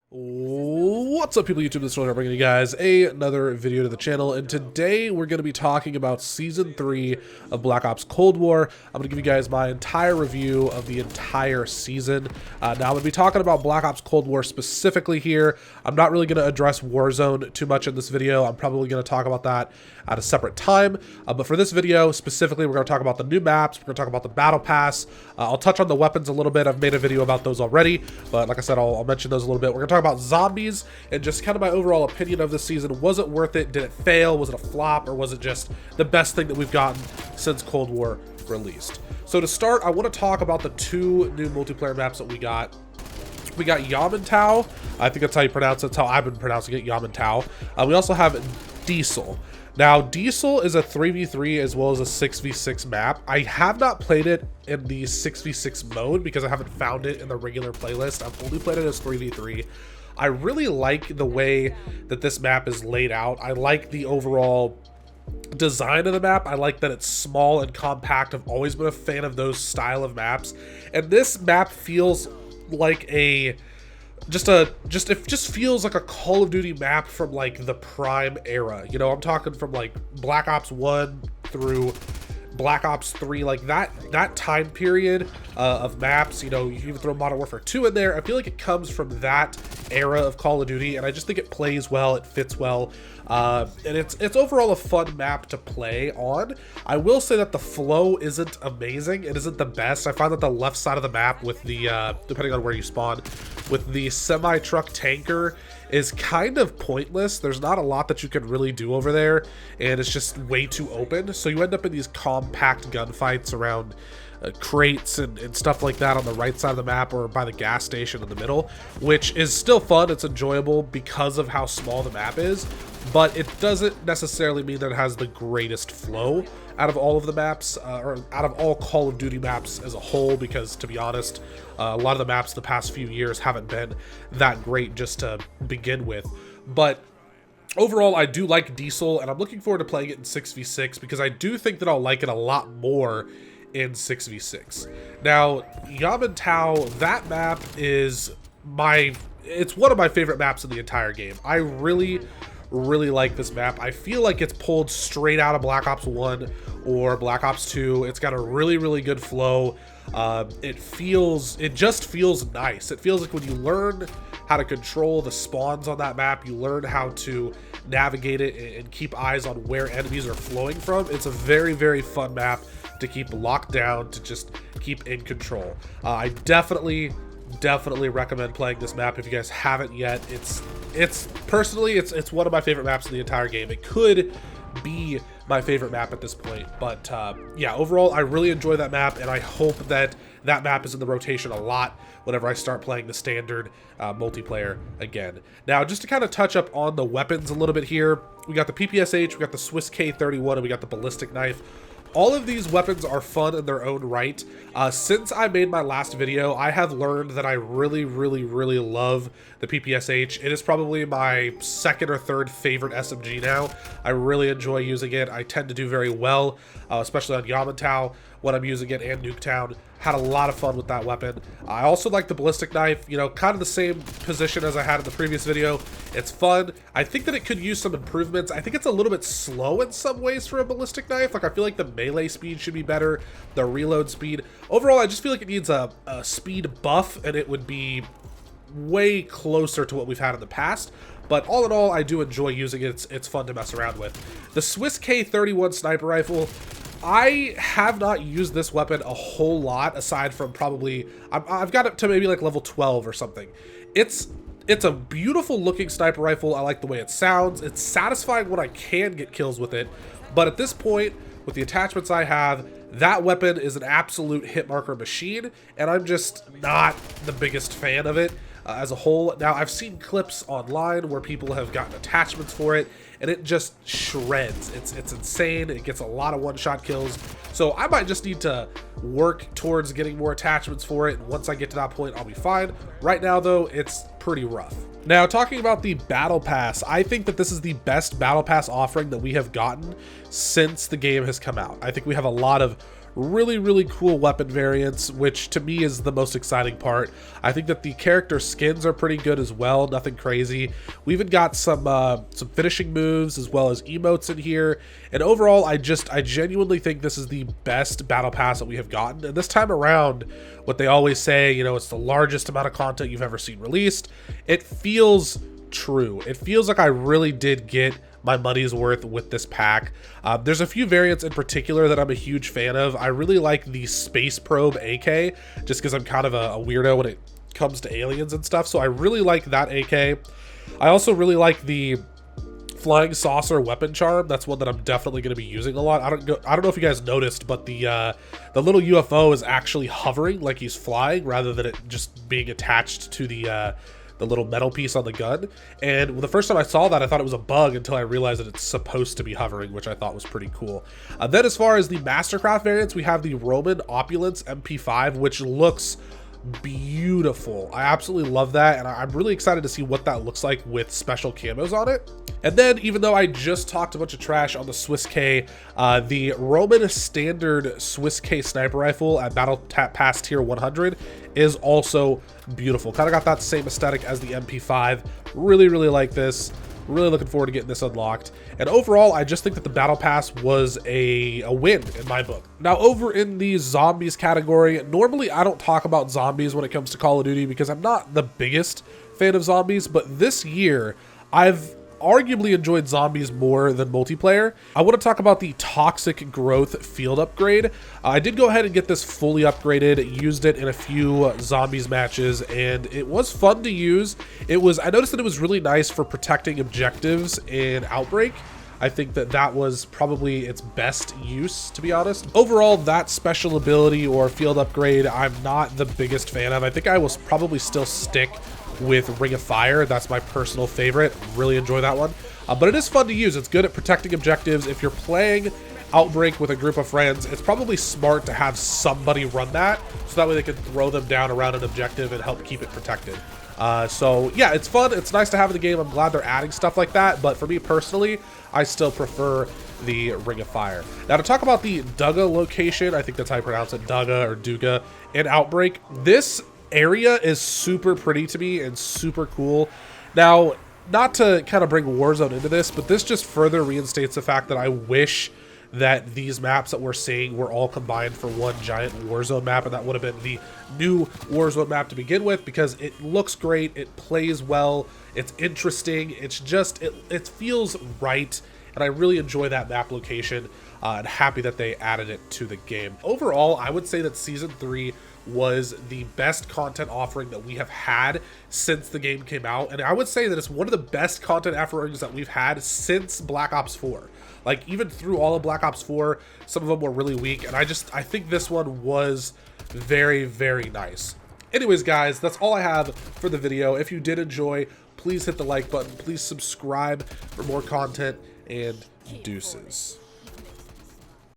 What's up, people? YouTube, this is Warlord, bringing you guys another video to the channel, and today we're going to be talking about Season 3 of Black Ops Cold War. I'm going to give you guys my entire review of the entire season. Now, I'm going to be talking about Black Ops Cold War specifically here. I'm not really going to address Warzone too much in this video. I'm probably going to talk about that at a separate time. But for this video, specifically, we're going to talk about the new maps. We're going to talk about the Battle Pass. I'll touch on the weapons a little bit. I've made a video about those already, but like I said, I'll mention those a little bit. We're going to talk about zombies and just kind of my overall opinion of this season. Was it worth it? Did it fail? Was it a flop? Or was it just the best thing that we've gotten since Cold War released? So to start, I want to talk about the two new multiplayer maps that we got. We got Yamantal. I think that's how you pronounce it. That's how I've been pronouncing it, Yamantal. We also have Diesel. Now, Diesel is a 3v3 as well as a 6v6 map. I have not played it in the 6v6 mode because I haven't found it in the regular playlist. I've only played it as 3v3. I really like the way that this map is laid out. I like the overall design of the map. I like that it's small and compact. I've always been a fan of those style of maps. And this map feels like it just feels like a Call of Duty map from like the Prime era. You know, I'm talking from like Black Ops 1 through Black Ops 3, like that time period of maps. You know, you even throw Modern Warfare 2 in there. I feel like it comes from that era of Call of Duty, and I just think it plays well, it fits well, and it's overall a fun map to play on. I will say that the flow isn't amazing. It isn't the best. I find that the left side of the map with the depending on where you spawn, with the semi-truck tanker is kind of pointless. There's not a lot that you can really do over there, and it's just way too open. So you end up in these compact gunfights around crates and stuff like that on the right side of the map or by the gas station in the middle, which is still fun. It's enjoyable because of how small the map is, but it doesn't necessarily mean that it has the greatest flow out of all of the maps, or out of all Call of Duty maps as a whole, because to be honest, a lot of the maps the past few years haven't been that great just to begin with. But overall, I do like Diesel, and I'm looking forward to playing it in 6v6 because I do think that I'll like it a lot more in 6v6. Now, Yamantal, that map is it's one of my favorite maps in the entire game. I really like this map. I feel like it's pulled straight out of Black Ops 1 or Black Ops 2. It's got a really good flow. It just feels nice. It feels like when you learn how to control the spawns on that map, you learn how to navigate it and keep eyes on where enemies are flowing from. It's a very fun map to keep locked down, to just keep in control. I definitely recommend playing this map if you guys haven't yet. It's personally one of my favorite maps in the entire game. It could be my favorite map at this point, but yeah, overall I really enjoy that map, and I hope that that map is in the rotation a lot whenever I start playing the standard multiplayer again. Now, just to kind of touch up on the weapons a little bit here, we got the ppsh, we got the Swiss K31, and we got the ballistic knife. All of these weapons are fun in their own right. Since I made my last video, I have learned that I really love the ppsh. It is probably my second or third favorite SMG now. I really enjoy using it. I tend to do very well, especially on Yamantal when I'm using it, and Nuketown. Had a lot of fun with that weapon. I also like the ballistic knife, you know, kind of the same position as I had in the previous video. It's fun. I think that it could use some improvements. I think it's a little bit slow in some ways for a ballistic knife. Like, I feel like the melee speed should be better, the reload speed. Overall, I just feel like it needs a speed buff, and it would be way closer to what we've had in the past. But all in all, I do enjoy using it. It's fun to mess around with. The Swiss K31 sniper rifle, I have not used this weapon a whole lot, aside from probably, I've got it to maybe like level 12 or something. It's a beautiful looking sniper rifle. I like the way it sounds. It's satisfying when I can get kills with it. But at this point, with the attachments I have, that weapon is an absolute hit marker machine, and I'm just not the biggest fan of it as a whole. Now, I've seen clips online where people have gotten attachments for it, and it just shreds. It's insane. It gets a lot of one-shot kills. So I might just need to work towards getting more attachments for it, and once I get to that point, I'll be fine. Right now, though, it's pretty rough. Now, talking about the Battle Pass, I think that this is the best Battle Pass offering that we have gotten since the game has come out. I think we have a lot of really, really cool weapon variants, which to me is the most exciting part. I think that the character skins are pretty good as well, nothing crazy. We even got some finishing moves as well as emotes in here. And overall, I genuinely think this is the best battle pass that we have gotten. And this time around, what they always say, you know, it's the largest amount of content you've ever seen released. It feels true. It feels like I really did get my money's worth with this pack. There's a few variants in particular that I'm a huge fan of. I really like the Space Probe AK, just because I'm kind of a weirdo when it comes to aliens and stuff, so I really like that AK. I also really like the Flying Saucer weapon charm. That's one that I'm definitely going to be using a lot. I don't know if you guys noticed, but the little UFO is actually hovering like he's flying rather than it just being attached to the little metal piece on the gun. And the first time I saw that, I thought it was a bug until I realized that it's supposed to be hovering, which I thought was pretty cool. Then as far as the Mastercraft variants, we have the Roman Opulence MP5, which looks beautiful. I absolutely love that, and I'm really excited to see what that looks like with special camos on it. And then, even though I just talked a bunch of trash on the ChaosxSilencer, the Roman Standard ChaosxSilencer sniper rifle at Battle Pass Tier 100 is also beautiful. Kind of got that same aesthetic as the MP5. Really, really like this. Really looking forward to getting this unlocked. And overall, I just think that the Battle Pass was a win in my book. Now, over in the zombies category, normally I don't talk about zombies when it comes to Call of Duty because I'm not the biggest fan of zombies, but this year, I've arguably enjoyed zombies more than multiplayer. I want to talk about the Toxic Growth field upgrade. I did go ahead and get this fully upgraded, used it in a few zombies matches, and it was fun to use. I noticed that it was really nice for protecting objectives in Outbreak. I think that that was probably its best use, to be honest. Overall, that special ability or field upgrade, I'm not the biggest fan of. I think I will probably still stick with Ring of Fire. That's my personal favorite. Really enjoy that one. But it is fun to use. It's good at protecting objectives. If you're playing Outbreak with a group of friends, it's probably smart to have somebody run that, so that way they can throw them down around an objective and help keep it protected. So yeah, it's fun. It's nice to have in the game. I'm glad they're adding stuff like that. But for me personally, I still prefer the Ring of Fire. Now to talk about the Duga location, I think that's how you pronounce it, Duga or Duga, in Outbreak. This area is super pretty to me and super cool. Now, not to kind of bring Warzone into this, but this just further reinstates the fact that I wish that these maps that we're seeing were all combined for one giant Warzone map, and that would have been the new Warzone map to begin with, because it looks great, it plays well, it's interesting, it's just, it feels right, and I really enjoy that map location, and happy that they added it to the game. Overall, I would say that Season 3 was the best content offering that we have had since the game came out, and I would say that it's one of the best content offerings that we've had since Black Ops 4. Like, even through all of Black Ops 4, some of them were really weak, and I think this one was very, very nice. Anyways, guys, that's all I have for the video. If you did enjoy, please hit the like button, please subscribe for more content, and deuces.